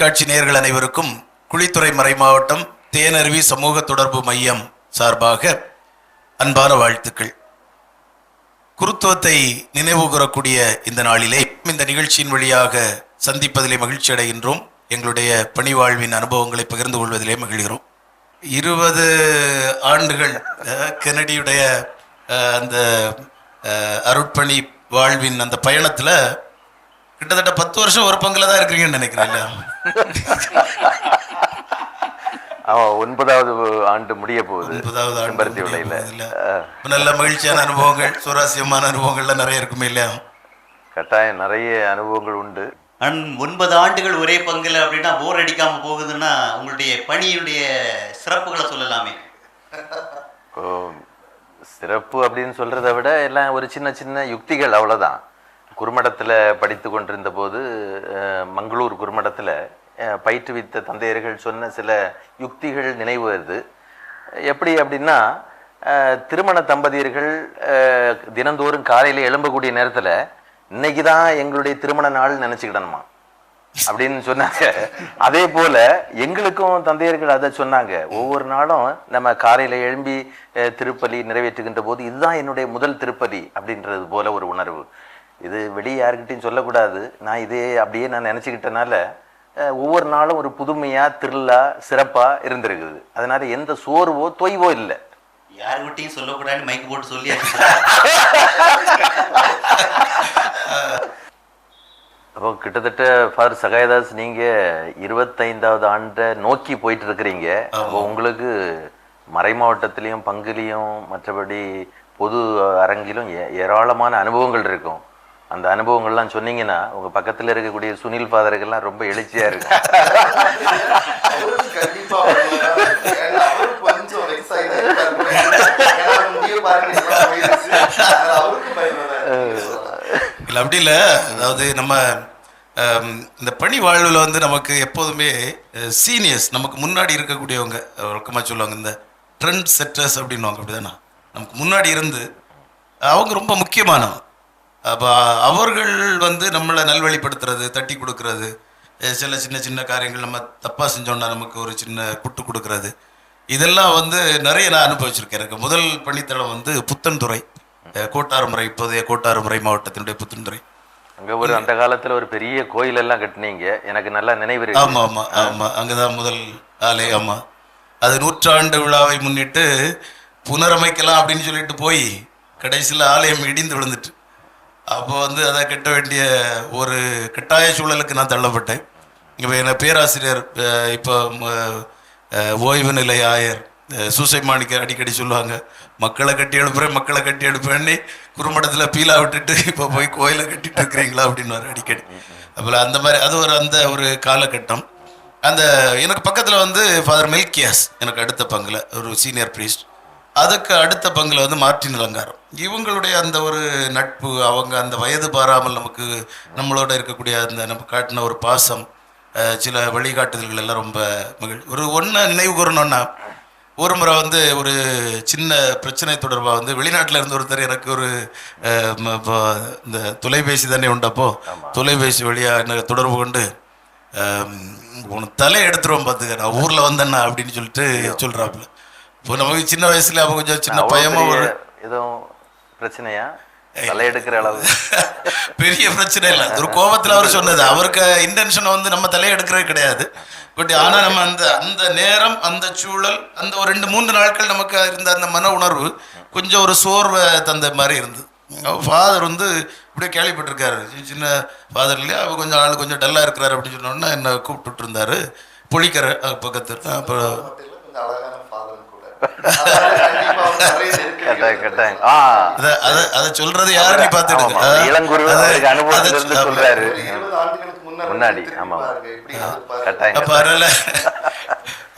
தொலைக்காட்சி நேயர்கள் அனைவருக்கும் குழித்துறை மறைமாவட்டம் தேனருவி சமூக தொடர்பு மையம் சார்பாக அன்பான வாழ்த்துக்கள். குருத்துவத்தை நினைவு கூறக்கூடிய இந்த நாளிலே இந்த நிகழ்ச்சியின் வழியாக சந்திப்பதிலே மகிழ்ச்சி அடைகின்றோம். எங்களுடைய பணிவாழ்வின் அனுபவங்களை பகிர்ந்து கொள்வதிலே மகிழ்கிறோம். 20 ஆண்டுகள் கெனடியுடைய அந்த அருட்பணி வாழ்வின் அந்த பயணத்துல கிட்டத்தட்ட 10 வருஷம் ஒரு பங்குல தான் இருக்கிறீங்கன்னு நினைக்கிறேன். ஆமா, 9வது ஆண்டு முடிய போகுது. 9வது ஆண்டு. நல்ல மகிழ்ச்சியான அனுபவங்கள், சுவாரஸ்யமான அனுபவங்கள்லாம் நிறைய இருக்குமே இல்லையா? கட்டாயம் நிறைய அனுபவங்கள் உண்டு. 9 ஆண்டுகள் ஒரே பங்குல அப்படின்னா போர் அடிக்காம போகுதுன்னா உங்களுடைய பணியுடைய சிறப்புகளை சொல்லலாமே. சிறப்பு அப்படின்னு சொல்றதை விட எல்லாம் ஒரு சின்ன சின்ன யுக்திகள், அவ்வளவுதான். குருமடத்தில் படித்து கொண்டிருந்த போது மங்களூர் குருமடத்தில் பயிற்றுவித்த தந்தையர்கள் சொன்ன சில யுக்திகள் நினைவு வருது. எப்படி அப்படின்னா, திருமண தம்பதியர்கள் தினந்தோறும் காலையில் எழும்பக்கூடிய நேரத்தில் இன்னைக்கு தான் எங்களுடைய திருமண நாள் நினச்சிக்கிடணுமா அப்படின்னு சொன்னாங்க. அதே போல எங்களுக்கும் தந்தையர்கள் அதை சொன்னாங்க. ஒவ்வொரு நாளும் நம்ம காலையில் எழும்பி திருப்பலி நிறைவேற்றுகின்ற போது இதுதான் என்னுடைய முதல் திருப்பலி அப்படின்றது போல ஒரு உணர்வு. இது வெளியே யாருக்கிட்டையும் சொல்லக்கூடாது. நான் இதே அப்படியே நான் நினச்சிக்கிட்டனால ஒவ்வொரு நாளும் ஒரு புதுமையா த்ரில்லா சிறப்பா இருந்திருக்குது. அதனால எந்த சோர்வோ தொய்வோ இல்லை. யாருக்கிட்டையும் சொல்லக்கூடாதுன்னு மைக்கு போட்டு சொல்லி அப்போ கிட்டத்தட்ட ஃபாதர் சகாயதாஸ் நீங்க 25வது ஆண்டை நோக்கி போயிட்டு இருக்கிறீங்க. அப்போ உங்களுக்கு மறை மாவட்டத்திலையும் பங்குலையும் மற்றபடி பொது அரங்கிலும் ஏராளமான அனுபவங்கள் இருக்கும். அந்த அனுபவங்கள்லாம் சொன்னீங்கன்னா உங்க பக்கத்துல இருக்கக்கூடிய சுனில் ஃபாதருக்கெல்லாம் ரொம்ப எழுச்சியா இருக்கு. இல்லை அப்படி இல்லை. அதாவது நம்ம இந்த பணி வாழ்வில் வந்து நமக்கு எப்போதுமே சீனியர்ஸ், நமக்கு முன்னாடி இருக்கக்கூடியவங்க வழக்கமாக சொல்லுவாங்க, இந்த ட்ரெண்ட் செட்டர்ஸ் அப்படின்வாங்க. அப்படிதானே? நமக்கு முன்னாடி இருந்து அவங்க ரொம்ப முக்கியமானவங்க. அப்போ அவர்கள் வந்து நம்மளை நல்வழிப்படுத்துறது, தட்டி கொடுக்கறது, சில சின்ன சின்ன காரியங்கள் நம்ம தப்பாக செஞ்சோன்னா நமக்கு ஒரு சின்ன குட்டு கொடுக்கறது, இதெல்லாம் வந்து நிறைய நான் அனுபவிச்சிருக்கேன். எனக்கு முதல் பணித்தளம் வந்து புத்தன்துறை, கோட்டாறுமுறை, இப்போதைய கோட்டாறுமுறை மாவட்டத்தினுடைய புத்தன்துறை. அங்கே ஒரு அந்த காலத்தில் ஒரு பெரிய கோயில் எல்லாம் கட்டினீங்க, எனக்கு நல்லா நினைவு இருக்கு. ஆமாம் ஆமாம் ஆமாம், அங்கே தான் முதல் ஆலயம். ஆமாம், அது 100ஆண்டு விழாவை முன்னிட்டு புனரமைக்கலாம் அப்படின்னு சொல்லிட்டு போய் கடைசியில் ஆலயம் இடிந்து விழுந்துட்டு, அப்போ வந்து அதை கட்ட வேண்டிய ஒரு கட்டாய சூழலுக்கு நான் தள்ளப்பட்டேன். இப்போ என்ன பேராசிரியர், இப்போ ஓய்வு நிலை ஆயர் சூசை மாணிக்க அடிக்கடி சொல்லுவாங்க, மக்களை கட்டி எழுப்புறேன், மக்களை கட்டி எழுப்புறேன்னு குறுமடத்தில் பீலா விட்டுட்டு இப்போ போய் கோயிலை கட்டிட்டு இருக்கிறீங்களா அப்படின்னு அடிக்கடி. அப்போ அந்த மாதிரி அது அந்த ஒரு காலகட்டம். அந்த எனக்கு பக்கத்தில் வந்து ஃபாதர் மெல்கியாஸ், எனக்கு அடுத்த பங்கில் ஒரு சீனியர் ப்ரீஸ்ட், அதுக்கு அடுத்த பங்கில் வந்து மார்ட்டின் அலங்காரம். இவங்களுடைய அந்த ஒரு நட்பு, அவங்க அந்த வயது பாராமல் நமக்கு நம்மளோட இருக்கக்கூடிய அந்த நம்ம காட்டின ஒரு பாசம், சில வழிகாட்டுதல்கள் எல்லாம் ரொம்ப ஒரு ஒன்றை நினைவு கூறணுன்னா, ஒரு முறை வந்து ஒரு சின்ன பிரச்சனை தொடர்பாக வந்து வெளிநாட்டில் இருந்து ஒருத்தர் எனக்கு ஒரு இந்த தொலைபேசி தானே உண்டப்போ தொலைபேசி வழியாக என்ன தொடர்பு கொண்டு, உனக்கு தலையை எடுத்துருவோம் பார்த்துக்க, நான் ஊரில் வந்தேன்னா அப்படின்னு சொல்லிட்டு சொல்கிறாப்புல. இப்போ நமக்கு சின்ன வயசுல அவங்க கொஞ்சம் சின்ன பயமாக ஒரு எதுவும் பிரச்சனையா, தலை எடுக்கிற அளவு பெரிய பிரச்சனை இல்லை, ஒரு கோபத்தில் அவர் சொன்னது. அவருக்கு இன்டென்ஷனை வந்து நம்ம தலையை எடுக்கிறது கிடையாது. பட் ஆனால் நம்ம அந்த நேரம், அந்த சூழல், அந்த ஒரு 2-3 நாட்கள் நமக்கு இருந்த அந்த மன உணர்வு கொஞ்சம் ஒரு சோர்வை தந்த மாதிரி இருந்தது. ஃபாதர் வந்து இப்படியே கேள்விப்பட்டிருக்காரு, சின்ன ஃபாதர் இல்லையா, அவர் கொஞ்சம் ஆள் கொஞ்சம் டல்லாக இருக்கிறாரு அப்படின்னு சொன்னோன்னா என்னை கூப்பிட்டு இருந்தாரு பொழிக்கிற பக்கத்து. அப்புறம் அதை சொல்றது யாரு நீ பாத்துடுங்க.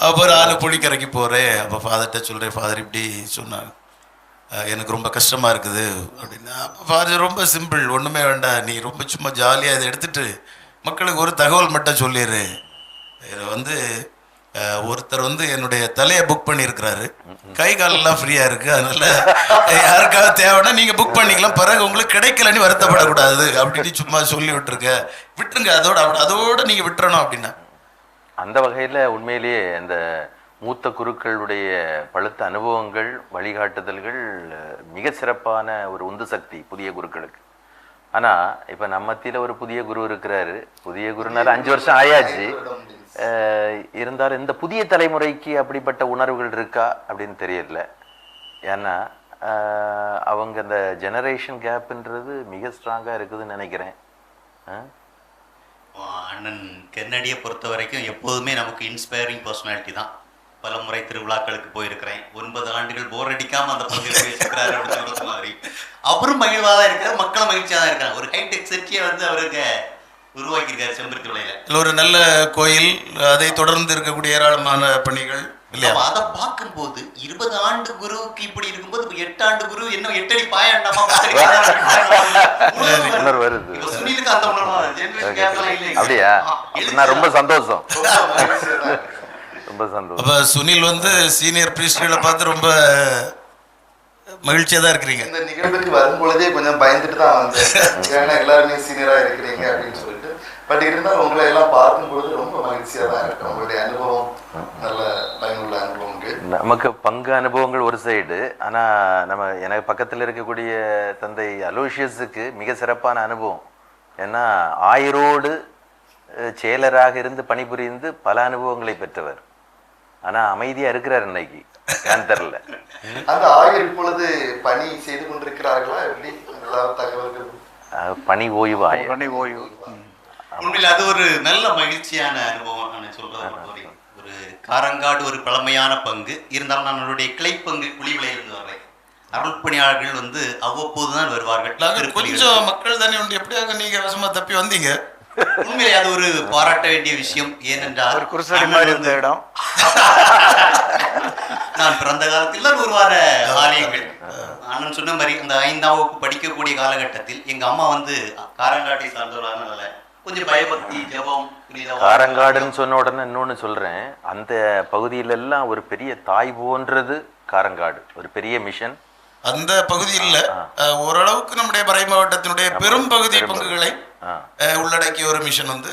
அப்புறம் ஆளு புளிக்கரைக்கு போறேன். அப்ப ஃபாதர்கிட்ட சொல்றேன், ஃபாதர் இப்படி சொன்னாங்க, எனக்கு ரொம்ப கஷ்டமா இருக்குது அப்படின்னா. ஃபாதர் ரொம்ப சிம்பிள், ஒண்ணுமே வேண்டாம், நீ ரொம்ப சும்மா ஜாலியா இதை எடுத்துட்டு மக்களுக்கு ஒரு தகவல் மட்டும் சொல்லிடு. இதை வந்து ஒருத்தர் வந்து என்னுடைய தலையை புக் பண்ணியிருக்கிறாரு, கை காலெல்லாம் ஃப்ரீயா இருக்கு, அதனால யாருக்காவது தேவைன்னா நீங்க புக் பண்ணிக்கலாம், பிறகு உங்களுக்கு கிடைக்கலன்னு வருத்தப்படக்கூடாது அப்படின்னு சும்மா சொல்லி விட்டுருங்க, விட்டுருங்க, அதோட நீங்க விட்டுறணும் அப்படின்னா. அந்த வகையில் உண்மையிலேயே அந்த மூத்த குருக்களுடைய பழுத்த அனுபவங்கள் வழிகாட்டுதல்கள் மிக சிறப்பான ஒரு உந்து சக்தி புதிய குருக்களுக்கு. ஆனால் இப்போ நம்ம மத்தியில் ஒரு புதிய குரு இருக்கிறாரு. புதிய குருனால 5 வருஷம் ஆயாச்சு. இருந்தாலும் இந்த புதிய தலைமுறைக்கு அப்படிப்பட்ட உணர்வுகள் இருக்கா அப்படின்னு தெரியல. ஏன்னா அவங்க அந்த ஜெனரேஷன் கேப்புன்றது மிக ஸ்ட்ராங்காக இருக்குதுன்னு நினைக்கிறேன். அண்ணன் கென்னடியை பொறுத்த வரைக்கும் எப்போதுமே நமக்கு இன்ஸ்பைரிங் பர்சனாலிட்டி தான். பல முறை திருவிழாக்களுக்கு போயிருக்கிறேன். 9 ஆண்டுகள் போர் அடிக்காம அந்த பங்கேற்பு வச்சிருக்கிறாரு அப்படின்னு சொல்றது மாதிரி அவரும் மகிழ்வாக தான் இருக்காரு, மக்களும் மகிழ்ச்சியாக தான் இருக்காங்க. ஒரு ஹைடெக் சிட்டியை வந்து அவருக்கு உருவாக்கியிருக்காரு செம்பருத்தி விளையில. இல்லை ஒரு நல்ல கோயில், அதை தொடர்ந்து இருக்கக்கூடிய ஏராளமான பணிகள் இல்லையா? அதை பார்க்கும்போது 20 ஆண்டு குருவுக்கு இப்படி இருக்கும்போது 8 ஆண்டு குரு என்ன 8 அடி பாயாண்டாமா வருது. சுனிலுக்கு அந்த உணர்வு அப்படியா? நான் ரொம்ப சந்தோஷம், ரொம்ப சந்தோஷம். அப்ப சுனில் வந்து சீனியர் பிரீஸ்ட்களை பார்த்து ரொம்ப மகிழ்ச்சியா தான் இருக்கிறீங்க. இந்த நிகழ்வுக்கு வரும்பொழுதே கொஞ்சம் பயந்துட்டு தான் வந்தேன். ஏன்னா எல்லாருமே சீனியரா இருக்கிறீங்க அப்படின்னு சொல்லிட்டு. பட் இருந்தாலும் உங்களை எல்லாம் பார்க்கும்பொழுது ரொம்ப மகிழ்ச்சியா தான் இருக்கு. உங்களுடைய அனுபவம் நல்ல பயனுள்ள அனுபவங்கள். நமக்கு பங்கு அனுபவங்கள் ஒரு சைடு. ஆனா நம்ம எனக்கு பக்கத்தில் இருக்கக்கூடிய தந்தை அலோஷியஸுக்கு மிக சிறப்பான அனுபவம். ஏன்னா ஆயரோடு செயலராக இருந்து பணிபுரிந்து பல அனுபவங்களை பெற்றவர். ஆனா அமைதியா இருக்கிறார் இன்னைக்கு கேந்தர்ல. அந்த ஆயர் இப்பொழுது பணி செய்து கொண்டிருக்கிறார்களா? எப்படி தகவல்கள்? பணி ஓய்வு ஆயர். பணி ஓய்வு. உண்மையில் அது ஒரு நல்ல மகிழ்ச்சியான அனுபவம். நான் சொல்றது ஒரு காரங்காடு ஒரு பழமையான பங்கு இருந்தாலும் நான் என்னுடைய கிளை பங்கு குழிவிலையிலிருந்து வர்றேன். அருள் பணியாளர்கள் வந்து அவ்வப்போதுதான் வருவார்கள். கொஞ்சம் மக்கள் தானே உண்டு. எப்படியாக நீங்க வசமா தப்பி வந்தீங்க? உண்மையிலே அது ஒரு பாராட்ட வேண்டிய விஷயம். ஏனென்றால் ஒரு குருசடி மாதிரி இருந்த இடம். நான் பிறந்த காலத்தில் ஒரு வார ஆலயங்கள் அண்ணன் சொன்ன மாதிரி அந்த 5ஆம் வகுப்பு படிக்கக்கூடிய காலகட்டத்தில் எங்க அம்மா வந்து காரங்காட்டை சார்ந்தவரானால கொஞ்சம் பயபக்தி ஜபம். காரங்காடுன்னு சொன்ன உடனே இன்னொன்னு சொல்றேன். அந்த பகுதியில எல்லாம் ஒரு பெரிய தாய் போன்றது காரங்காடு. ஒரு பெரிய மிஷன் அந்த பகுதியில் ஓரளவுக்கு நம்முடைய மறை மாவட்டத்தினுடைய பெரும் பகுதி பங்குகளை உள்ளடக்கிய ஒரு மிஷன் வந்து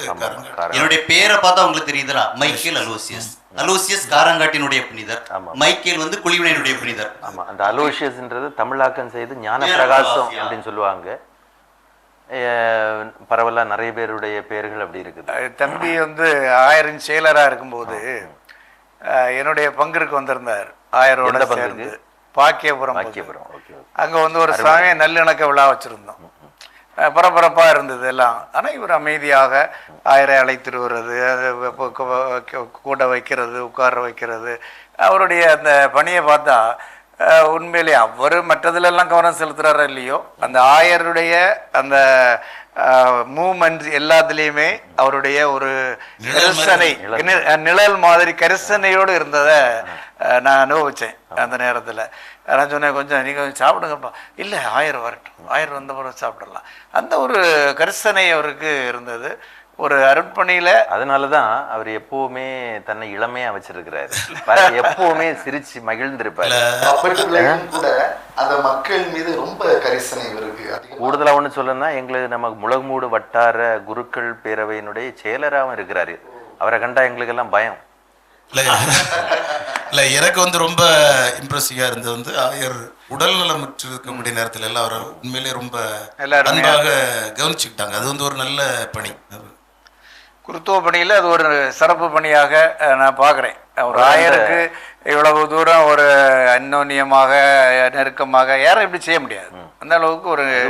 என்னுடைய பேரை பார்த்தா உங்களுக்கு தெரியுதுடா, மைக்கேல் அலோசியஸ். அலோசியஸ் காரங்காட்டினுடைய புனிதர், மைக்கேல் வந்து குழிவினையினுடைய புனிதர். ஆமா, அந்த அலோசியஸ்ன்றது தமிழாக்கம் செய்து ஞான பிரகாசம் அப்படின்னு சொல்லுவாங்க. பரவலா நிறைய பேருடைய பெயர்கள் அப்படி இருக்குது. தம்பி வந்து ஆயரின் செயலராக இருக்கும்போது என்னுடைய பங்கிற்கு வந்திருந்தார். ஆயரோட சேர்ந்து பாக்கியபுரம். அங்க வந்து ஒரு சமய நல்லிணக்க விழா வச்சிருந்தோம். பரபரப்பா இருந்தது எல்லாம். ஆனா இவர் அமைதியாக ஆயரை அழைத்துட்டு வர்றது, கூட வைக்கிறது, உட்கார வைக்கிறது, அவருடைய அந்த பணியை பார்த்தா உண்மையிலே அவர் மற்றதுல எல்லாம் கவனம் செலுத்துறாரு இல்லையோ, அந்த ஆயருடைய அந்த மூமெண்ட் எல்லாத்துலேயுமே அவருடைய ஒரு கரிசனை, நிழல் மாதிரி கரிசனையோடு இருந்ததை நான் அனுபவிச்சேன் அந்த நேரத்தில். நான் சொன்னேன், கொஞ்சம் நீங்கள் கொஞ்சம் சாப்பிடுங்கப்பா. இல்லை, ஆயர் வரட்டும், ஆயர் வந்த பிறகு சாப்பிடலாம். அந்த ஒரு கரிசனை அவருக்கு இருந்தது ஒரு அருட்பணியில. அதனாலதான் அவர் எப்பவுமே தன்னை இளமையா வச்சிருக்கிறாரு. எப்பவுமே சிரிச்சு மகிழ்ந்திருப்பாரு. கூட அந்த மக்கள் மீது ரொம்ப கரிசனை இருக்கு. கூடுதலா ஒண்ணு சொல்லணும்னா, எங்களுக்கு நமக்கு முளகுமூடு வட்டார குருக்கள் பேரவையினுடைய செயலராகவும் இருக்கிறாரு. அவரை கண்டா எங்களுக்கு எல்லாம் பயம். இல்லை, எனக்கு வந்து ரொம்ப இம்ப்ரெசிவாக இருந்தது வந்து ஆயர் உடல் நலமுற்று இருக்கக்கூடிய நேரத்தில் எல்லாம் அவரை உண்மையிலே ரொம்ப அன்பாக கவனிச்சுக்கிட்டாங்க. அது வந்து ஒரு நல்ல பணி. குருத்துவ பணியில் அது ஒரு சிறப்பு பணியாக நான் பார்க்குறேன். ஒரு ஆயருக்கு இவ்வளவு தூரம் ஒரு அந்யோன்யமாக நெருக்கமாக யாரும் இப்படி செய்ய முடியாது. அந்த அளவுக்கு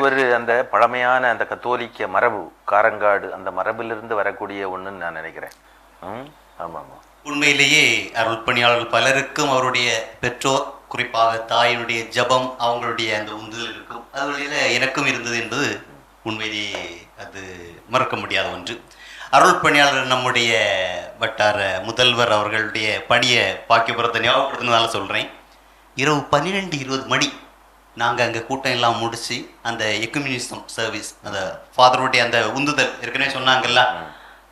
ஒரு அந்த பழமையான அந்த கத்தோலிக்க மரபு, காரங்காடு அந்த மரபிலிருந்து வரக்கூடிய ஒன்றுன்னு நான் நினைக்கிறேன். ஆமாம் ஆமாம், உண்மையிலேயே அருள் பணியாளர்கள் பலருக்கும் அவருடைய பெற்றோர், குறிப்பாக தாயினுடைய ஜபம், அவங்களுடைய அந்த உந்துதல் இருக்கும். அது வழியில் எனக்கும் இருந்தது என்பது உண்மையிலேயே அது மறக்க முடியாத ஒன்று. அருள் பணியாளர் நம்முடைய வட்டார முதல்வர் அவர்களுடைய பணியை பாக்கியபுரத்தை ஞாபகப்படுத்தினதால சொல்கிறேன். இரவு 12-20 மணி நாங்கள் அங்கே கூட்டம் எல்லாம் முடித்து அந்த எக்குமினிசம் சர்வீஸ், அந்த ஃபாதருடைய அந்த உந்துதல் ஏற்கனவே சொன்னாங்கல்ல,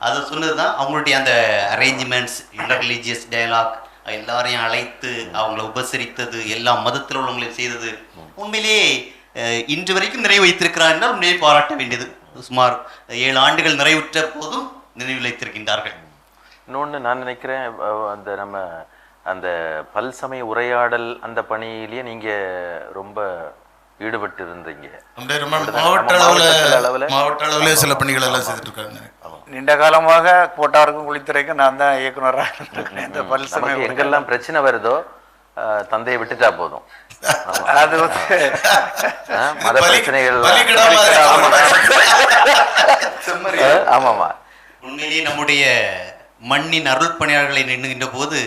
அதை சொன்னது தான் அவங்களுடைய அந்த அரேஞ்ச்மெண்ட்ஸ், இன்டர் ரிலீஜியஸ் டயலாக், எல்லாரையும் அழைத்து அவங்கள உபசரித்தது, எல்லா மதத்தில் உள்ளவங்களையும் செய்தது உண்மையிலேயே இன்று வரைக்கும் நிறைவு வைத்திருக்கிறார் என்றால் உண்மையை பாராட்ட வேண்டியது. சுமார் 7 ஆண்டுகள் நிறைவுற்ற போதும் நினைவில் வைத்திருக்கின்றார்கள். இன்னொன்று நான் நினைக்கிறேன், அந்த நம்ம அந்த பல்சமய உரையாடல் அந்த பணியிலேயே நீங்கள் ரொம்ப ஈடுபட்டு இருந்தீங்க. மாவட்ட அளவுல சில பணிகள் எல்லாம் செய்துட்டு இருக்காங்க. நீண்ட காலமாக கோட்டாருக்கும் குளித்துறைக்கும் நான் தான் இயக்குனராக இருந்திருக்கேன். இந்த பல்சமயம் எங்கெல்லாம் பிரச்சனை வருதோ தந்தையை விட்டுட்டா போதும். அது வந்து மத பிரச்சனைகள். ஆமாமா, உண்மையிலேயே நம்முடைய மண்ணின் அருள் பணியாளர்களை நின்றுகின்ற போது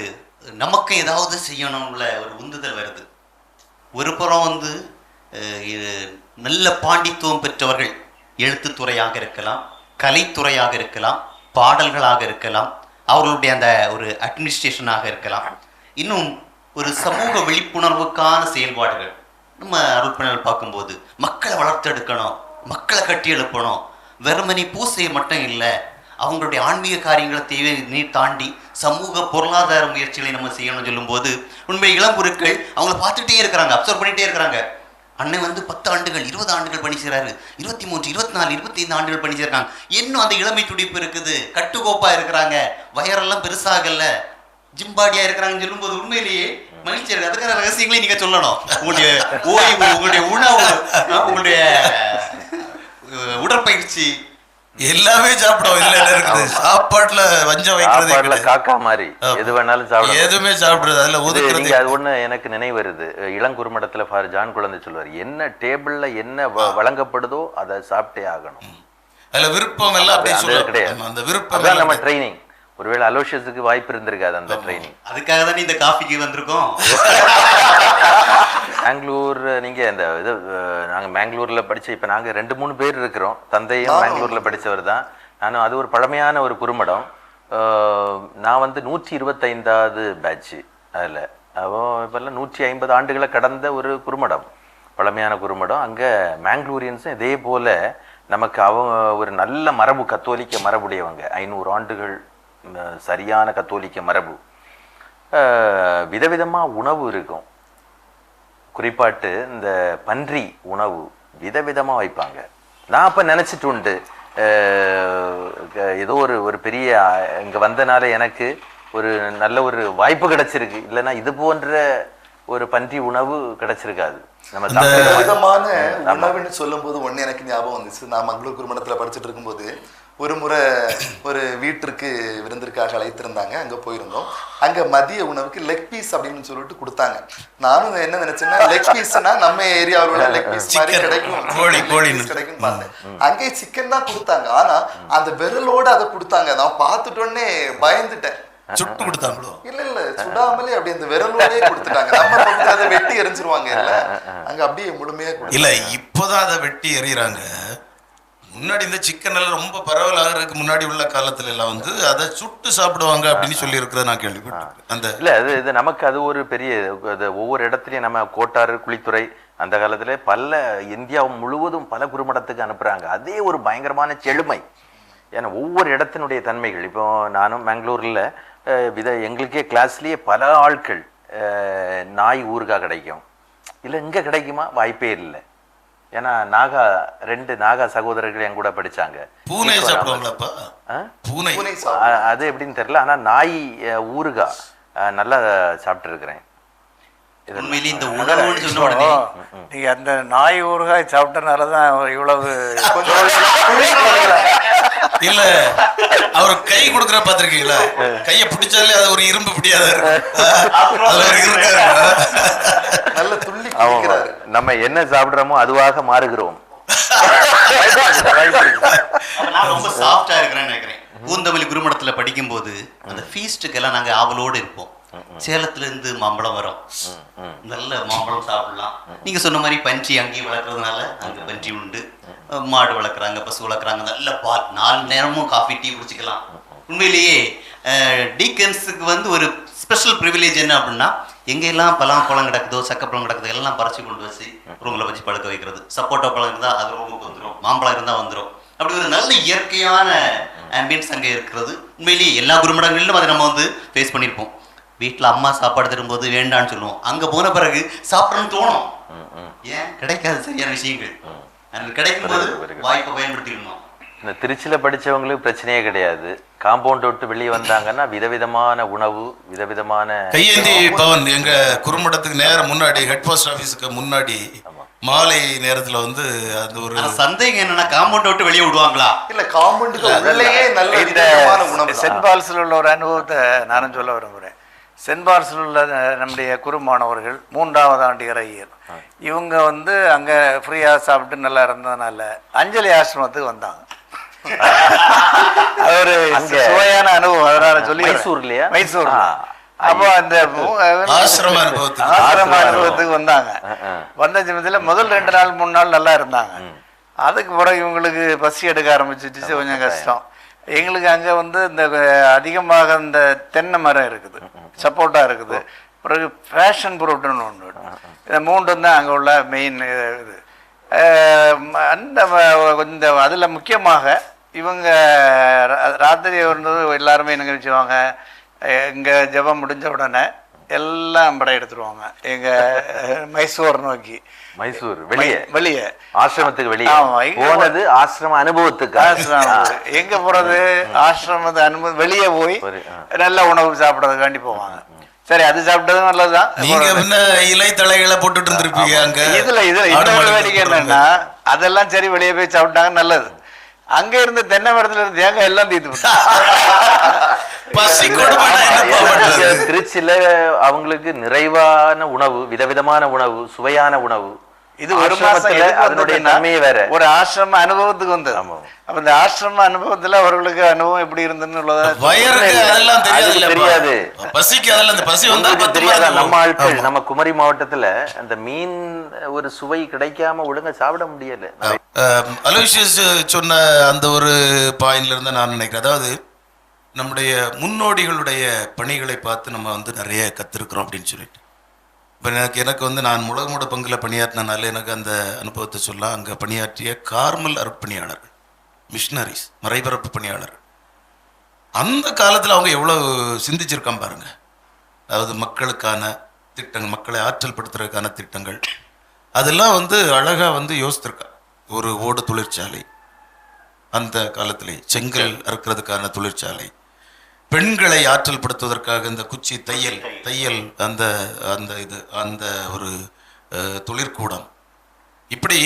நமக்கு ஏதாவது செய்யணும்ல ஒரு உந்துதல் வருது. ஒரு புறம் வந்து நல்ல பாண்டித்துவம் பெற்றவர்கள், எழுத்துத்துறையாக இருக்கலாம், கலைத்துறையாக இருக்கலாம், பாடல்களாக இருக்கலாம், அவர்களுடைய அந்த ஒரு அட்மினிஸ்ட்ரேஷனாக இருக்கலாம், இன்னும் ஒரு சமூக விழிப்புணர்வுக்கான செயல்பாடுகள். நம்ம அருள்பணியாளர் பார்க்கும்போது மக்களை வளர்த்தெடுக்கணும், மக்களை கட்டி எழுப்பணும், வெறுமனே பூசையை மட்டும் இல்லை, அவங்களுடைய ஆன்மீக காரியங்களை தாண்டி சமூக பொருளாதார முயற்சிகளை நம்ம செய்யணும்னு சொல்லும்போது உண்மை இளம்பொருட்கள் அவங்கள பார்த்துட்டே இருக்கிறாங்க, அப்சர்வ் பண்ணிகிட்டே இருக்கிறாங்க. அண்ணன் வந்து 10 ஆண்டுகள் 20 ஆண்டுகள் பணி செய்கிறாரு, 23 24 25 ஆண்டுகள் பணி செய்கிறாங்க. இன்னும் அந்த இளமை துடிப்பு இருக்குது, கட்டுக்கோப்பாக இருக்கிறாங்க, வயரெல்லாம் பெருசாகல, ஜிம்பாடியாக இருக்கிறாங்கன்னு சொல்லும்போது உண்மையிலேயே மகிழ்ச்சி இருக்கு. அதுக்கான ரகசியங்களையும் நீங்கள் சொல்லணும். உங்களுடைய ஓய்வு, உங்களுடைய உணவு, உங்களுடைய உடற்பயிற்சி எல்லாமே சாப்பிடுவோம். இதுல என்ன இருக்குது? சாப்பாட்டுல வஞ்சம் வைக்கிறது, காக்கா மாதிரி எது வேணாலும் சாப்பிடும், எதுவுமே சாப்பிடுறது. அதுல ஒதுக்குறது. அது ஒண்ணு எனக்கு நினைவு வருது. இளங்குறுமடத்துல ஜான் குழந்தை சொல்லுவார், என்ன டேபிள்ல என்ன வழங்கப்படுதோ அதை சாப்பிட்டே ஆகணும். அதுல விருப்பம் எல்லாம் அப்படி சொல்ல கிடையாது. அந்த விருப்பம் நம்ம ட்ரைனிங். ஒருவேளை அலோஷியஸுக்கு வாய்ப்பு இருந்திருக்காது அந்த ட்ரைனிங். அதுக்காக தானே இந்த காஃபிக்கு வந்திருக்கோம். பெங்களூர், நீங்கள் இந்த இது நாங்கள் பெங்களூரில் படித்த, இப்போ நாங்கள் 2-3 பேர் இருக்கிறோம். தந்தையும் பெங்களூரில் படித்தவர் தான். நானும். அது ஒரு பழமையான ஒரு குறுமடம். நான் வந்து 125வது பேட்ச்சு. அதில் இப்போல்லாம் 150 ஆண்டுகளை கடந்த ஒரு குறுமடம், பழமையான குறுமடம். அங்கே மேங்களூரியன்ஸும் இதே போல் நமக்கு ஒரு நல்ல மரபு, கத்தோலிக்க மரபுடையவங்க, 500 ஆண்டுகள் சரியான கத்தோலிக்க மரபு. விதவிதமாக உணவு இருக்கும். குறிப்பாட்டு இந்த பன்றி உணவு விதவிதமாக வைப்பாங்க. நான் அப்போ நினச்சிட்டு உண்டு, ஏதோ ஒரு பெரிய இங்கே வந்தனால எனக்கு ஒரு நல்ல ஒரு வாய்ப்பு கிடைச்சிருக்கு, இல்லைன்னா இது போன்ற ஒரு பன்றி உணவு கிடைச்சிருக்காது. நம்ம விதமான உணவுன்னு சொல்லும் போது ஒன்று எனக்கு ஞாபகம் வந்துச்சு. நான் மங்களூர் குறுமடத்தில் படிச்சுட்டு இருக்கும்போது ஒரு முறை ஒரு வீட்டிற்கு விருந்திற்காக அழைத்திருந்தாங்க. அங்கே போயிருந்தோம். அங்கே மதிய உணவுக்கு லெக் பீஸ் அப்படின்னு சொல்லிட்டு கொடுத்தாங்க. நானும் என்ன நினைச்சேன்னா, லெக் பீஸ்னா நம்ம ஏரியாவோட லெக் பீஸ் மாதிரி கிடைக்கும் கிடைக்கும் பார்த்தேன். அங்கே சிக்கன் தான் கொடுத்தாங்க. ஆனா அந்த விரலோட அதை கொடுத்தாங்க. நான் பார்த்துட்டோன்னே பயந்துட்டேன். சுட்டு கொடுத்தாங்களோ? இல்ல சுடாமலே அப்படி அந்த விரலோடே கொடுத்துட்டாங்க. நம்ம அதை வெட்டி எரிஞ்சிருவாங்க இல்ல, அங்க அப்படியே முழுமையா இல்ல. இப்போதான் அதை வெட்டி எறிகிறாங்க. முன்னாடி இந்த சிக்கன் எல்லாம் ரொம்ப பரவலாகிறதுக்கு முன்னாடி உள்ள காலத்துல எல்லாம் வந்து அதை சுட்டு சாப்பிடுவாங்க அப்படின்னு சொல்லி இருக்கிறத நான் கேள்விப்பட்டிருக்கேன். அந்த இல்ல இது நமக்கு அது ஒரு பெரிய, ஒவ்வொரு இடத்துலயும் நம்ம கோட்டாறு, குளித்துறை அந்த காலத்துல இந்தியா முழுவதும் பல குறுமடத்துக்கு அனுப்புறாங்க. அதே ஒரு பயங்கரமான செழுமை. ஏன்னா ஒவ்வொரு இடத்தினுடைய தன்மைகள். இப்போ நானும் பெங்களூர்ல எங்களுக்கே கிளாஸ்லயே பல ஆட்கள் நாய் ஊறுகாய் கிடைக்கும். இல்லை இங்கே கிடைக்குமா? வாய்ப்பே இல்லை. ஏன்னா 2 நாகா சகோதரர்கள் என் கூட படிச்சாங்க. பூனை சாப்பிடுவாங்களாப்பா? பூனை அது எப்படின்னு தெரியல. ஆனா நாய் ஊறுகாய் நல்லா சாப்பிட்டு இருக்கிறேன். நீங்க அந்த நாய் ஊறுகாய் சாப்பிட்டனாலதான் இவ்வளவு இல்ல. அவர் கை கொடுக்குற பாத்திருக்கீங்களா? கையை பிடிச்சாலே அது ஒரு இரும்பு பிடியாத நல்ல துள்ளி. நம்ம என்ன சாப்பிடுறோமோ அதுவாக மாறுகிறோம். ரொம்ப சாஃப்டா இருக்கிறேன்னு நினைக்கிறேன். பூந்தமல்லி குருமடத்துல படிக்கும் போது அந்த ஃபீஸ்டுக்கு எல்லாம் நாங்க ஆவலோடு இருப்போம். சேலத்துல இருந்து மாம்பழம் வரும், நல்ல மாம்பழம் சாப்பிடலாம். நீங்க சொன்ன மாதிரி பன்றி அங்கேயும் வளர்க்கறதுனால அங்க பன்றி உண்டு, மாடு வளர்க்குறாங்க, பசு வளர்க்குறாங்க, நல்ல பால், 4 நேரமும் காஃபி டீ குடிச்சிக்கலாம். உண்மையிலேயே டீக்கன்ஸுக்கு வந்து ஒரு ஸ்பெஷல் ப்ரிவிலேஜ் என்ன அப்படின்னா, எங்கெல்லாம் பழம் கிடக்குதோ, சக்கப்பழம் கிடக்குதோ எல்லாம் பறிச்சு கொண்டு வச்சு ரூமில் வச்சு பழுக்க வைக்கிறது. சப்போட்டா பழம் இருந்தால் அது ரூமுக்கு வந்துடும், மாம்பழம் இருந்தால் வந்துடும். அப்படி ஒரு நல்ல இயற்கையான ஆம்பியன்ஸ் அங்கே இருக்கிறது. உண்மையிலேயே எல்லா குருமடங்களிலும் அதை நம்ம வந்து ஃபேஸ் பண்ணியிருப்போம். வீட்டில் அம்மா சாப்பாடு தரும்போது வேண்டான்னு சொல்லுவோம். அங்கே போன பிறகு சாப்பிடணும்னு தோணும். ஏன் கிடைக்காது சரியான விஷயங்கள். அது கிடைக்கும்போது வாய்ப்பை பயன்படுத்திக்கணும். இந்த திருச்சியில் படிச்சவங்களுக்கு பிரச்சனையே கிடையாது. காம்பவுண்ட் விட்டு வெளியே வந்தாங்கன்னா விதவிதமான உணவு, விதவிதமான கையேந்தி பவன் எங்க குறும்படத்துக்கு நேரம் முன்னாடி ஹெட் போஸ்ட் ஆபீஸுக்கு முன்னாடி மாலை நேரத்துல வந்து அந்த ஒரு சந்தேகம் என்னன்னா காம்பவுண்ட் விட்டு வெளியே விடுவாங்களா? இல்ல காம்பவுண்டுக்கு உள்ளேயே நல்ல விதமான உணவு. சென்ட் பால்ஸில் உள்ள ஒரு அனுபவத்தை நானும் சொல்ல விரும்புகிறேன். சென்ட் பால்ஸில் உள்ள நம்முடைய குரு மாணவர்கள் 3வது ஆண்டு இறையியல், இவங்க வந்து அங்கே ஃப்ரீயாக சாப்பிட்டு நல்லா இருந்ததுனால அஞ்சலி ஆசிரமத்துக்கு வந்தாங்க. அது ஒரு சுவையான அனுபவம். அதனால சொல்லி மைசூர்லையா? மைசூர். அப்போ அந்த ஆசிரம அனுபவத்துக்கு வந்தாங்க. வந்த சமயத்தில் முதல் 2 நாள் 3 நாள் நல்லா இருந்தாங்க. அதுக்கு பிறகு இவங்களுக்கு பசி எடுக்க ஆரம்பிச்சிச்சு, கொஞ்சம் கஷ்டம். எங்களுக்கு அங்கே வந்து இந்த அதிகமாக இந்த தென்னை மரம் இருக்குது, சப்போட்டா இருக்குது, பிறகு ஃபேஷன் ஃப்ரூட்னு ஒன்று. இந்த 3 தான் அங்கே உள்ள மெயின் இது. அந்த கொஞ்சம் அதில் முக்கியமாக இவங்க ராத்திரி இருந்தது எல்லாருமே என்ன நினச்சிவாங்க, இங்கே ஜபம் முடிஞ்ச உடனே எல்லாம் படம் எடுத்துருவாங்க எங்கள் மைசூர் நோக்கி. மைசூர் வெளியே? வெளியே ஆசிரமத்துக்கு வெளியே போனது ஆசிரம அனுபவத்துக்கு. எங்க போறது? ஆசிரமத்தை அனுபவம் வெளியே போய் நல்ல உணவு சாப்பிடறதுக்காண்டி போவாங்க. சரி, அது சாப்பிட்டதும் நல்லதுதான். நீங்க என்ன இலை தலைகளை போட்டுட்டு இருந்திருப்பீங்க அங்க. இதுல இன்னொரு வேடிக்கை என்னன்னா, அதெல்லாம் சரி வெளியே போய் சாப்பிட்டாங்க நல்லது. அங்க இருந்து தென்னை மரத்துல இருந்து தேங்காய் எல்லாம் தீர்த்து திருச்சியில அவங்களுக்கு நிறைவான உணவு, விதவிதமான உணவு, சுவையான உணவு. இது ஒரு மாசத்துல அதனுடைய நன்மையே வேற. ஒரு ஆசிரம அனுபவத்துக்கு வந்தது. அப்ப இந்த ஆசிரம அனுபவத்துல அவர்களுக்கு அனுபவம் எப்படி இருந்ததுன்னு தெரியாது. நம்ம ஆட்கள், நம்ம குமரி மாவட்டத்துல அந்த மீன் ஒரு சுவை கிடைக்காம ஒழுங்கா சாப்பிட முடியல. அலோசியஸ் சொன்ன அந்த ஒரு பாயிண்ட்ல இருந்து நான் நினைக்கிறேன், அதாவது நம்முடைய முன்னோடிகளுடைய பணிகளை பார்த்து நம்ம வந்து நிறைய கத்திருக்கிறோம் அப்படின்னு சொல்லிட்டு. இப்போ எனக்கு வந்து நான் முழு பங்கில் பணியாற்றினால எனக்கு அந்த அனுபவத்தை சொல்ல, அங்கே பணியாற்றிய கார்மல் அருட்பணியாளர்கள், மிஷினரிஸ், மறைபரப்பு பணியாளர்கள், அந்த காலத்தில் அவங்க எவ்வளோ சிந்திச்சிருக்கான் பாருங்க. அதாவது மக்களுக்கான திட்டங்கள், மக்களை ஆற்றல் படுத்துறதுக்கான திட்டங்கள், அதெல்லாம் வந்து அழகாக வந்து யோசித்திருக்கா. ஒரு ஓடு தொழிற்சாலை அந்த காலத்திலே, செங்கல் அறுக்கிறதுக்கான தொழிற்சாலை, பெண்களை ஆற்றல் படுத்துவதற்காக இந்த குச்சி தையல் அந்த அந்த இது அந்த ஒரு தொழிற்கூடம், இப்படி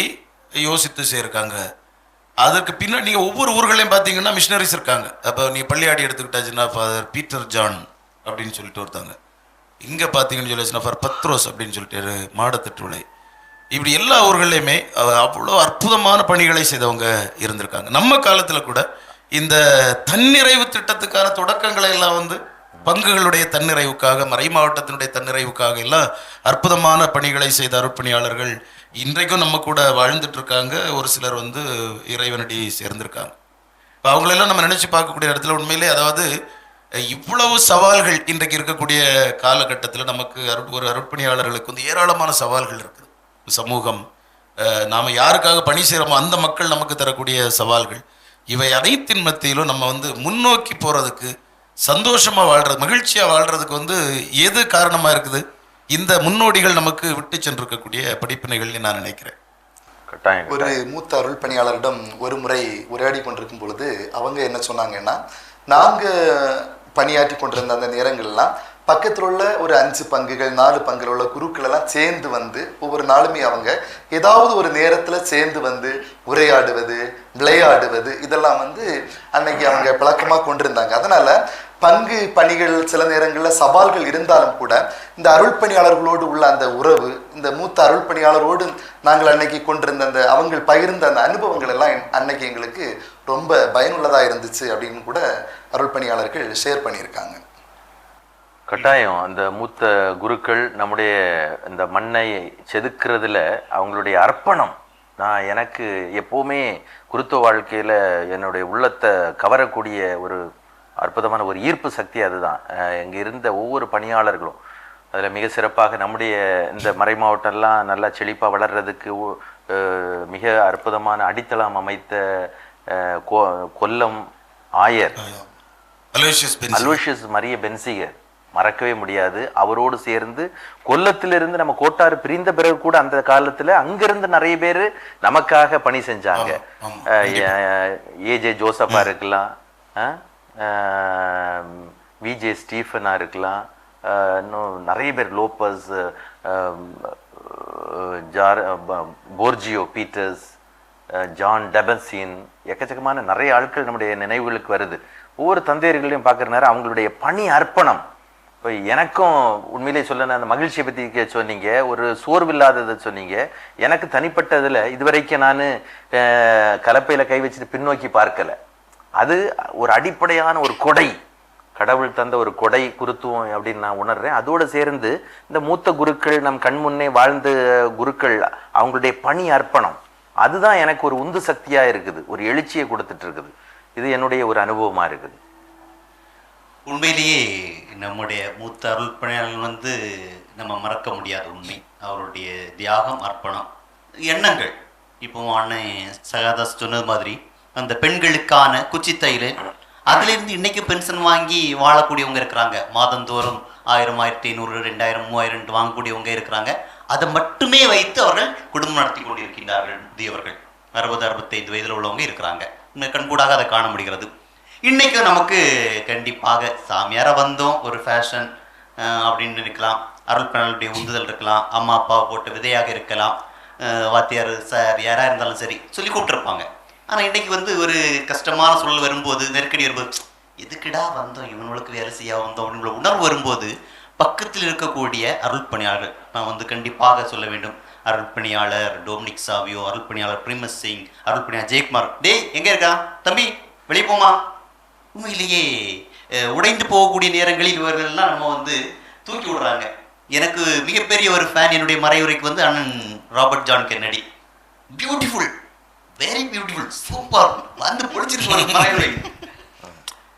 யோசித்து செய்யிருக்காங்க. அதற்கு பின்னாடி நீங்கள் ஒவ்வொரு ஊர்களையும் பார்த்தீங்கன்னா மிஷினரிஸ் இருக்காங்க. அப்போ நீங்கள் பள்ளியாடி எடுத்துக்கிட்டாச்சுன்னா ஃபாதர் பீட்டர் ஜான் அப்படின்னு சொல்லிட்டு ஒருத்தாங்க. இங்கே பார்த்தீங்கன்னு சொல்லிச்சுன்னா ஃபார் பத்ரோஸ் அப்படின்னு சொல்லிட்டு மாடத்தட்டுவிளை. இப்படி எல்லா ஊர்களையுமே அவ்வளோ அற்புதமான பணிகளை செய்தவங்க இருந்திருக்காங்க. நம்ம காலத்தில் கூட இந்த தன்னிறைவு திட்டத்துக்கான தொடக்கங்களை எல்லாம் வந்து பங்குகளுடைய தன்னிறைவுக்காக, மறை மாவட்டத்தினுடைய தன்னிறைவுக்காக எல்லாம் அற்புதமான பணிகளை செய்த அருட்பணியாளர்கள் இன்றைக்கும் நம்ம கூட வாழ்ந்துட்டு இருக்காங்க. ஒரு சிலர் வந்து இறைவனடி சேர்ந்திருக்காங்க. இப்போ அவங்களெல்லாம் நம்ம நினைச்சு பார்க்கக்கூடிய இடத்துல உண்மையிலே, அதாவது இவ்வளவு சவால்கள் இன்றைக்கு இருக்கக்கூடிய காலகட்டத்தில் நமக்கு ஒரு அருட்பணியாளர்களுக்கு வந்து ஏராளமான சவால்கள் இருக்குது. சமூகம், நாம் யாருக்காக பணி செய்கிறோமோ அந்த மக்கள் நமக்கு தரக்கூடிய சவால்கள், இவை அனைத்தின் மத்தியிலும் நம்ம வந்து முன்னோக்கி போகிறதுக்கு, சந்தோஷமாக வாழ்கிறது, மகிழ்ச்சியாக வாழ்கிறதுக்கு வந்து எது காரணமாக இருக்குது? இந்த முன்னோடிகள் நமக்கு விட்டு சென்றிருக்கக்கூடிய படிப்பினைகள் நான் நினைக்கிறேன். ஒரு மூத்த அருள் பணியாளரிடம் ஒரு முறை உரையாடி கொண்டிருக்கும் பொழுது அவங்க என்ன சொன்னாங்கன்னா, நாங்கள் பணியாற்றி கொண்டிருந்த அந்த நேரங்கள்லாம் பக்கத்தில் உள்ள ஒரு 5 பங்குகள் 4 பங்குகள் உள்ள குருக்கள் எல்லாம் சேர்ந்து வந்து ஒவ்வொரு நாளுமே அவங்க ஏதாவது ஒரு நேரத்தில் சேர்ந்து வந்து உரையாடுவது, விளையாடுவது, இதெல்லாம் வந்து அன்னைக்கு அவங்க பழக்கமாக கொண்டிருந்தாங்க. அதனால பங்கு பணிகள் சில நேரங்களில் சவால்கள் இருந்தாலும் கூட இந்த அருள் பணியாளர்களோடு உள்ள அந்த உறவு, இந்த மூத்த அருள் பணியாளரோடு நாங்கள் அன்னைக்கு கொண்டிருந்த அந்த அவங்க பகிர்ந்த அந்த அனுபவங்கள் எல்லாம் அன்னைக்கு எங்களுக்கு ரொம்ப பயனுள்ளதாக இருந்துச்சு அப்படின்னு கூட அருள் பணியாளர்கள் ஷேர் பண்ணியிருக்காங்க. கட்டாயம் அந்த மூத்த குருக்கள் நம்முடைய இந்த மண்ணை செதுக்கிறதுல அவங்களுடைய அர்ப்பணம், நான் எனக்கு எப்போவுமே குருத்துவ வாழ்க்கையில் என்னுடைய உள்ளத்தை கவரக்கூடிய ஒரு அற்புதமான ஒரு ஈர்ப்பு சக்தி அதுதான். இங்கே இருந்த ஒவ்வொரு பணியாளர்களும் அதில் மிக சிறப்பாக நம்முடைய இந்த மறை மாவட்டம்லாம் நல்லா செழிப்பாக வளர்கிறதுக்கு மிக அற்புதமான அடித்தளம் அமைத்த கொல்லம் ஆயர் அலோசியஸ் மரிய பென்சிகர், மறக்கவே முடியாது. அவரோடு சேர்ந்து கொல்லத்திலிருந்து நம்ம கோட்டாறு பிரிந்த பிறகு கூட அந்த காலத்துல அங்கிருந்து நிறைய பேர் நமக்காக பணி செஞ்சாங்க. ஏஜே ஜோசப்பா இருக்கலாம், விஜே ஸ்டீஃபனா இருக்கலாம், இன்னும் நிறைய பேர் லோப்பஸ், போர்ஜியோ பீட்டர்ஸ், ஜான் டெபன்சின், எக்கச்சக்கமான நிறைய ஆட்கள் நம்முடைய நினைவுகளுக்கு வருது. ஒவ்வொரு தந்தையர்களையும் பார்க்குற நேரம் அவங்களுடைய பணி அர்ப்பணம். இப்போ எனக்கும் உண்மையிலே சொல்லணும், அந்த மகிழ்ச்சியை பற்றி சொன்னீங்க, ஒரு சோர்வில்லாததை சொன்னீங்க. எனக்கு தனிப்பட்டதில் இதுவரைக்கும் நான் கலப்பையில் கை வச்சுட்டு பின்னோக்கி பார்க்கலை. அது ஒரு அடிப்படையான ஒரு கொடை, கடவுள் தந்த ஒரு கொடை குருத்துவம் அப்படின்னு நான் உணர்றேன். அதோடு சேர்ந்து இந்த மூத்த குருக்கள், நம் கண் முன்னே வாழ்ந்த குருக்கள், அவங்களுடைய பணி அர்ப்பணம், அதுதான் எனக்கு ஒரு உந்து சக்தியாக இருக்குது, ஒரு எழுச்சியை கொடுத்துட்டு இருக்குது. இது என்னுடைய ஒரு அனுபவமாக இருக்குது. உண்மையிலேயே நம்முடைய மூத்த அருள்பணியாளர்கள் நம்ம மறக்க முடியாத உண்மை. அவருடைய தியாகம், அர்ப்பணம், எண்ணங்கள். இப்போ அண்ணன் சகாதாஸ் சொன்னது மாதிரி அந்த பெண்களுக்கான குச்சித்தயிர், அதுலேருந்து இன்னைக்கு பென்ஷன் வாங்கி வாழக்கூடியவங்க இருக்கிறாங்க. மாதந்தோறும் 1000, 1500, 2000, 3000 வாங்கக்கூடியவங்க இருக்கிறாங்க. அதை மட்டுமே வைத்து அவர்கள் குடும்பம் நடத்தி கொண்டிருக்கின்றார்கள். முதியவர்கள் 60, 65 வயதில் உள்ளவங்க இருக்கிறாங்க. கண்கூடாக அதை காண முடிகிறது. இன்னைக்கு நமக்கு கண்டிப்பாக சாமியார வந்தோம், ஒரு ஃபேஷன் அப்படின்னு இருக்கலாம், அருள்பணியாளருடைய உந்துதல் இருக்கலாம், அம்மா அப்பாவை போட்டு விதையாக இருக்கலாம், வாத்தியார் சார் யாராக இருந்தாலும் சரி சொல்லி கூப்பிட்டுருப்பாங்க. ஆனால் இன்னைக்கு ஒரு கஷ்டமான சூழல் வரும்போது, நெருக்கடி வரும்போது, எதுக்குடா வந்தோம், இவனுக்கு வேலை செய்ய வந்தோம் அப்படின்ற உணர்வு வரும்போது பக்கத்தில் இருக்கக்கூடிய அருள்பணியாளர்கள், நான் கண்டிப்பாக சொல்ல வேண்டும், அருள்பணியாளர் டொமினிக் சாவியோ, அருள்பணியாளர் பிரீமஸ் சிங், அருள்பணியாளர் ஜெயக்குமார், டேய் எங்கே இருக்கான் தம்பி, வெளியே போமா. உண்மையிலேயே உடைந்து போகக்கூடிய நேரங்களில் இவர்கள்லாம் நம்ம தூக்கி விடுறாங்க. எனக்கு மிகப்பெரிய ஒரு ஃபேன் என்னுடைய மறைவுரைக்கு அண்ணன் Robert John Kennedy. Beautiful, very beautiful, super, பொழிச்சிருக்க மறைவுரை.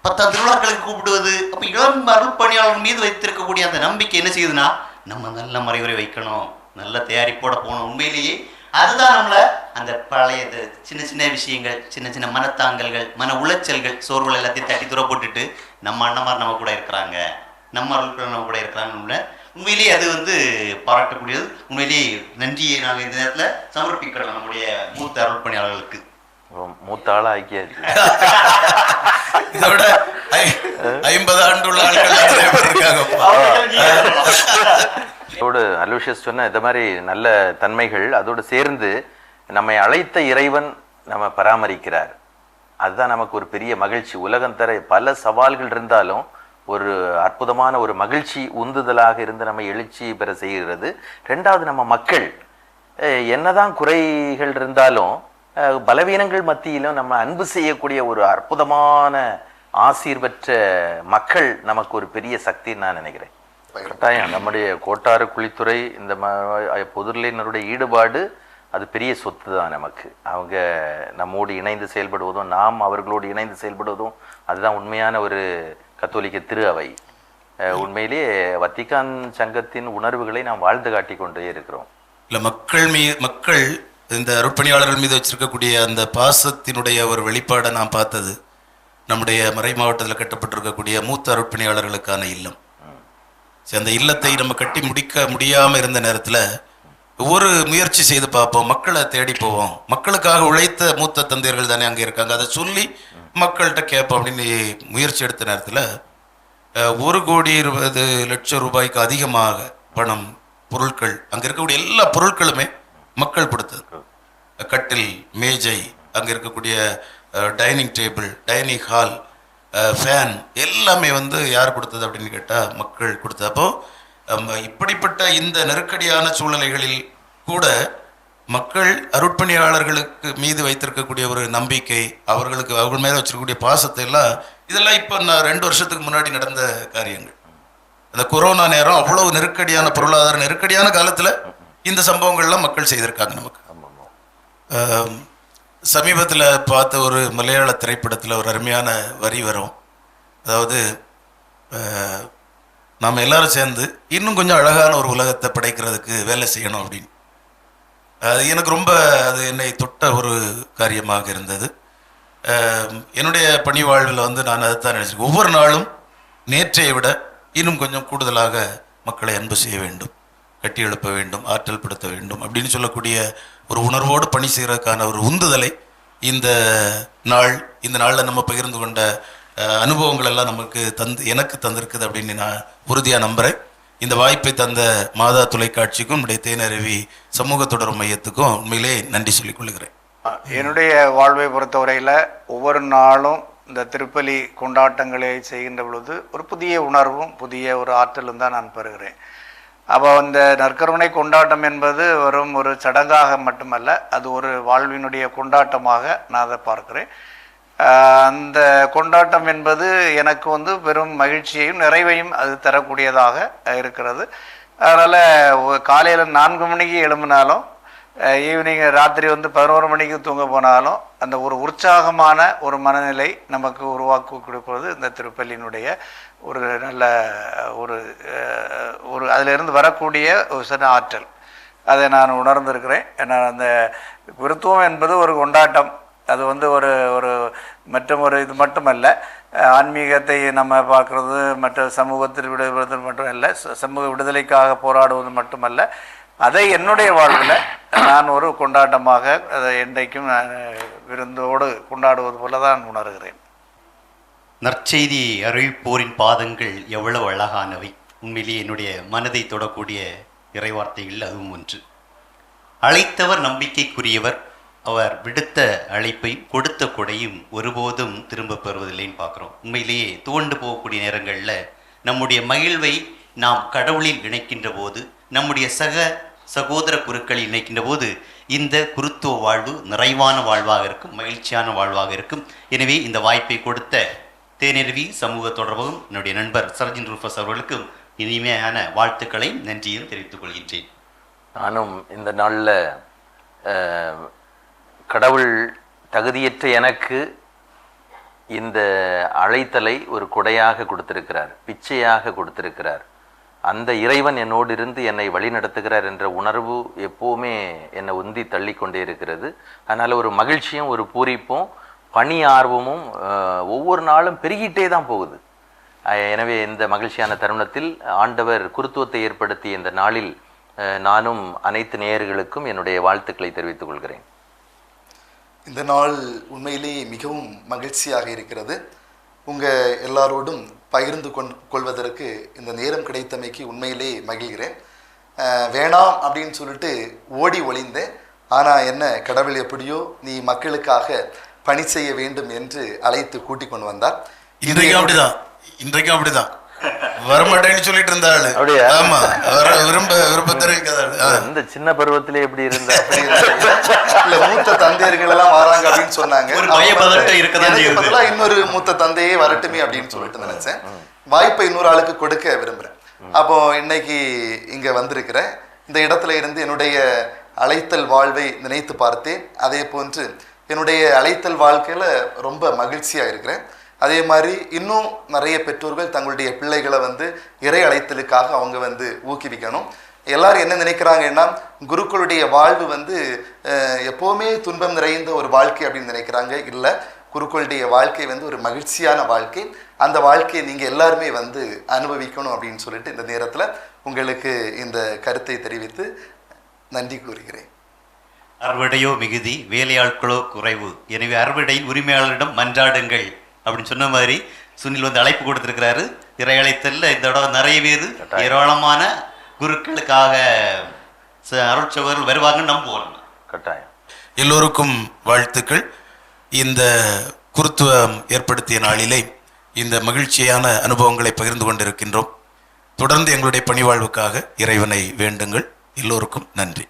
10 திருவிழாக்களுக்கு கூப்பிடுவது. அப்போ இளம் அருள்பணியாளர் மீது வைத்திருக்கக்கூடிய அந்த நம்பிக்கை என்ன செய்யுதுன்னா, நம்ம நல்ல மறைவுரை வைக்கணும், நல்ல தயாரிப்போட போகணும். உண்மையிலேயே அதுதான் நம்மளை அந்த பழைய சின்ன சின்ன விஷயங்கள், சின்ன சின்ன மனத்தாங்கல்கள், மன உளைச்சல்கள், சோர்வுகள் எல்லாத்தையும் தட்டி தூர போட்டுட்டு நம்ம அண்ணமார் நம்ம கூட இருக்கிறாங்க, நம்ம அருள்பணியாளர் நம்ம கூட இருக்கிறாங்க. உண்மையிலேயே அது பாராட்டக்கூடியது. உண்மையிலேயே நன்றியை நாங்கள் இந்த நேரத்தில் சமர்ப்பிக்கிறோம் நம்முடைய மூத்த அருள்பணியாளர்களுக்கு. மூத்த ஆளா ஐக்கிய இதோட 50 ஆண்டுள்ள அதோடு அலூஷியஸ் சொன்ன இந்த மாதிரி நல்ல தன்மைகள், அதோடு சேர்ந்து நம்மை அழைத்த இறைவன் நம்ம பராமரிக்கிறார். அதுதான் நமக்கு ஒரு பெரிய மகிழ்ச்சி. உலகம் தர பல சவால்கள் இருந்தாலும் ஒரு அற்புதமான ஒரு மகிழ்ச்சி உந்துதலாக இருந்து நம்ம எழுச்சி பெற செய்கிறது. ரெண்டாவது, நம்ம மக்கள் என்னதான் குறைகள் இருந்தாலும் பலவீனங்கள் மத்தியிலும் நம்ம அன்பு செய்யக்கூடிய ஒரு அற்புதமான ஆசீர் பெற்ற மக்கள் நமக்கு ஒரு பெரிய சக்தின்னு நான் நினைக்கிறேன். கட்டாயம் நம்முடைய கோட்டாறு குழித்துறை இந்த பொதுநிலையினருடைய ஈடுபாடு அது பெரிய சொத்து தான் நமக்கு. அவங்க நம்மோடு இணைந்து செயல்படுவதும் நாம் அவர்களோடு இணைந்து செயல்படுவதும் அதுதான் உண்மையான ஒரு கத்தோலிக்க திரு அவை. உண்மையிலேயே வத்திக்கான் சங்கத்தின் உணர்வுகளை நாம் வாழ்ந்து காட்டி கொண்டே இருக்கிறோம். இல்லை, மக்கள் இந்த அருட்பணியாளர்கள் மீது வச்சிருக்கக்கூடிய அந்த பாசத்தினுடைய ஒரு வெளிப்பாடை நான் பார்த்தது நம்முடைய மறை மாவட்டத்தில் கட்டப்பட்டிருக்கக்கூடிய மூத்த அருட்பணியாளர்களுக்கான இல்லம். அந்த இல்லத்தை நம்ம கட்டி முடிக்க முடியாமல் இருந்த நேரத்தில் ஒரு முயற்சி செய்து பார்ப்போம், மக்களை தேடி போவோம், மக்களுக்காக உழைத்த மூத்த தந்தையர்கள் தானே அங்கே இருக்காங்க, அதை சொல்லி மக்கள்கிட்ட கேட்போம் அப்படின்னு முயற்சி எடுத்த நேரத்தில் 1,20,00,000 ரூபாய்க்கு அதிகமாக பணம், பொருட்கள், அங்கே இருக்கக்கூடிய எல்லா பொருட்களுமே மக்கள் கொடுத்தது. கட்டில், மேஜை, அங்கே இருக்கக்கூடிய dining table, dining hall, fan எல்லாமே யார் கொடுத்தது அப்படின்னு கேட்டால் மக்கள் கொடுத்தது. அப்போது இப்படிப்பட்ட இந்த நெருக்கடியான சூழ்நிலைகளில் கூட மக்கள் அருட்பணியாளர்களுக்கு மீது வைத்திருக்கக்கூடிய ஒரு நம்பிக்கை, அவர்கள் மேலே வச்சிருக்கக்கூடிய பாசத்தை எல்லாம், இதெல்லாம் இப்போ நான் 2 வருஷத்துக்கு முன்னாடி நடந்த காரியங்கள். அந்த கொரோனா நேரம் அவ்வளவு நெருக்கடியான பொருளாதார நெருக்கடியான காலத்தில் இந்த சம்பவங்கள்லாம் மக்கள் செய்திருக்காங்க நமக்கு. சமீபத்தில் பார்த்த ஒரு மலையாள திரைப்படத்தில் ஒரு அருமையான வரி வரும். அதாவது, நாம் எல்லாரும் சேர்ந்து இன்னும் கொஞ்சம் அழகான ஒரு உலகத்தை படைக்கிறதுக்கு வேலை செய்யணும் அப்படின்னு. அது எனக்கு ரொம்ப என்னை தொட்ட ஒரு காரியமாக இருந்தது. என்னுடைய பணி வாழ்வில் நான் அதைத்தான் நினைச்சிருக்கேன். ஒவ்வொரு நாளும் நேற்றையை விட இன்னும் கொஞ்சம் கூடுதலாக மக்களை அன்பு செய்ய வேண்டும், கட்டி எழுப்ப வேண்டும், ஆற்றல் படுத்த வேண்டும் அப்படின்னு சொல்லக்கூடிய ஒரு உணர்வோடு பணி செய்கிறதுக்கான ஒரு உந்துதலை இந்த நாளில் நம்ம பகிர்ந்து கொண்ட அனுபவங்கள் எல்லாம் நமக்கு எனக்கு தந்திருக்குது அப்படின்னு நான் உறுதியாக நம்புகிறேன். இந்த வாய்ப்பை தந்த மாதா தொலைக்காட்சிக்கும் நம்முடைய தேனருவி சமூக தொடர்பு மையத்துக்கும் உண்மையிலே நன்றி சொல்லிக் கொள்கிறேன். என்னுடைய வாழ்வை பொறுத்தவரையில் ஒவ்வொரு நாளும் இந்த திருப்பலி கொண்டாட்டங்களை செய்கின்ற பொழுது ஒரு புதிய உணர்வும் புதிய ஒரு ஆற்றலும் தான் நான் பெறுகிறேன். அப்போ இந்த நற்கருணை கொண்டாட்டம் என்பது வெறும் ஒரு சடங்காக மட்டுமல்ல, அது ஒரு வாழ்வினுடைய கொண்டாட்டமாக நான் அதை பார்க்கிறேன். அந்த கொண்டாட்டம் என்பது எனக்கு பெரும் மகிழ்ச்சியையும் நிறைவையும் அது தரக்கூடியதாக இருக்கிறது. அதனால் காலையில் 4 மணிக்கு எழும்பினாலும் ஈவினிங் ராத்திரி 11 மணிக்கு தூங்க போனாலும் அந்த ஒரு உற்சாகமான ஒரு மனநிலை நமக்கு உருவாக்கி கொடுப்பது இந்த திருப்பலியினுடைய ஒரு நல்ல ஒரு அதிலிருந்து வரக்கூடிய ஒரு சின்ன ஆற்றல், அதை நான் உணர்ந்திருக்கிறேன். ஏன்னா அந்த கிறித்துவம் என்பது ஒரு கொண்டாட்டம், அது ஒரு மற்றும் ஒரு இது மட்டுமல்ல, ஆன்மீகத்தை நம்ம பார்க்குறது மற்ற சமூகத்தில் விடுவது மட்டும் இல்லை, சமூக விடுதலைக்காக போராடுவது மட்டுமல்ல, அதை என்னுடைய வாழ்வில் நான் ஒரு கொண்டாட்டமாக அதை என்றைக்கும் நான் விருந்தோடு கொண்டாடுவது போல தான் உணர்கிறேன். நற்செய்தி அறிவிப்போரின் பாதங்கள் எவ்வளவு அழகானவை! உண்மையிலேயே என்னுடைய மனதை தொடக்கூடிய இறைவார்த்தைகள் அதுவும் ஒன்று. அழைத்தவர் நம்பிக்கைக்குரியவர், அவர் விடுத்த அழைப்பை கொடுத்த கொடையும் ஒருபோதும் திரும்ப பெறுவதில்லைன்னு பார்க்குறோம். உண்மையிலேயே துவண்டு போகக்கூடிய நேரங்களில் நம்முடைய மகிழ்வை நாம் கடவுளில் இணைக்கின்ற போது, நம்முடைய சகோதர குருக்களில் இணைக்கின்ற போது இந்த குருத்துவ வாழ்வு நிறைவான வாழ்வாக இருக்கும், மகிழ்ச்சியான வாழ்வாக இருக்கும். எனவே இந்த வாய்ப்பை கொடுத்த தேனருவி சமூக தொடர்பும் என்னுடைய நண்பர் சர்ஜின் ரூஃபஸ் அவர்களுக்கும் இனிமையான வாழ்த்துக்களை நன்றியும் தெரிவித்துக் கொள்கின்றேன். நானும் இந்த நாளில் கடவுள் தகுதியற்ற எனக்கு இந்த அழைத்தலை ஒரு கொடையாக கொடுத்திருக்கிறார், பிச்சையாக கொடுத்திருக்கிறார். அந்த இறைவன் என்னோடு இருந்து என்னை வழி நடத்துகிறார் என்ற உணர்வு எப்போவுமே என்னை உந்தி தள்ளி கொண்டே இருக்கிறது. அதனால் ஒரு மகிழ்ச்சியும் ஒரு பூரிப்பும் பணி ஆர்வமும் ஒவ்வொரு நாளும் பெருகிட்டே தான் போகுது. எனவே இந்த மகிழ்ச்சியான தருணத்தில் ஆண்டவர் குருத்துவத்தை ஏற்படுத்திய இந்த நாளில் நானும் அனைத்து நேயர்களுக்கும் என்னுடைய வாழ்த்துக்களை தெரிவித்துக் கொள்கிறேன். இந்த நாள் உண்மையிலேயே மிகவும் மகிழ்ச்சியாக இருக்கிறது. உங்கள் எல்லாரோடும் பகிர்ந்து கொள்வதற்கு இந்த நேரம் கிடைத்தமைக்கு உண்மையிலே மகிழ்கிறேன். வேணாம் அப்படின்னு சொல்லிட்டு ஓடி ஒளிந்தேன். ஆனால் என்ன, கடவுள் எப்படியோ நீ மக்களுக்காக பணி செய்ய வேண்டும் என்று அழைத்து கூட்டிக் கொண்டு வந்தார். இன்றைக்கும் அப்படிதான் வரமாட்டேன்னு சொல்லிட்டு இருந்தாள். அப்படியா? ஆமா, விருப்ப தெரிவிக்காத. இந்த சின்ன பருவத்திலே எப்படி இருந்தா? இல்ல, மூத்த தந்தையர்கள் எல்லாம் வராங்க அப்படின்னு சொன்னாங்க. இன்னொரு மூத்த தந்தையே வரட்டுமே அப்படின்னு சொல்லிட்டு நினைச்சேன். வாய்ப்பை இன்னொரு ஆளுக்கு கொடுக்க விரும்புறேன். அப்போ இன்னைக்கு இங்க வந்திருக்கிறேன். இந்த இடத்துல இருந்து என்னுடைய அழைத்தல் வாழ்வை நினைத்து பார்த்தேன். அதே போன்று என்னுடைய அழைத்தல் வாழ்க்கையில ரொம்ப மகிழ்ச்சியா இருக்கிறேன். அதே மாதிரி இன்னும் நிறைய பெற்றோர்கள் தங்களுடைய பிள்ளைகளை இறை அழைத்தலுக்காக அவங்க ஊக்குவிக்கணும். எல்லாரும் என்ன நினைக்கிறாங்கன்னா, குருக்களுடைய வாழ்வு எப்போவுமே துன்பம் நிறைந்த ஒரு வாழ்க்கை அப்படின்னு நினைக்கிறாங்க. இல்லை, குருக்களுடைய வாழ்க்கை ஒரு மகிழ்ச்சியான வாழ்க்கை. அந்த வாழ்க்கையை நீங்கள் எல்லாருமே அனுபவிக்கணும் அப்படின்னு சொல்லிட்டு இந்த நேரத்தில் உங்களுக்கு இந்த கருத்தை தெரிவித்து நன்றி கூறுகிறேன். அறுவடையோ மிகுதி, வேலையாட்களோ குறைவு. எனவே அறுவடையின் உரிமையாளரிடம் மன்றாடுங்கள் அப்படின்னு சொன்ன மாதிரி சுனில் அழைப்பு கொடுத்திருக்கிறாரு. இறை அழைத்தல்ல இந்த தடவை நிறைய பேர் ஏராளமான குருக்களுக்காக அருட்சகர்கள் வருவாங்கன்னு நம்புவோம். கட்டாயம். எல்லோருக்கும் வாழ்த்துக்கள். இந்த குருத்துவம் ஏற்படுத்திய நாளிலே இந்த மகிழ்ச்சியான அனுபவங்களை பகிர்ந்து கொண்டிருக்கின்றோம். தொடர்ந்து எங்களுடைய பணிவாழ்வுக்காக இறைவனை வேண்டுங்கள். எல்லோருக்கும் நன்றி.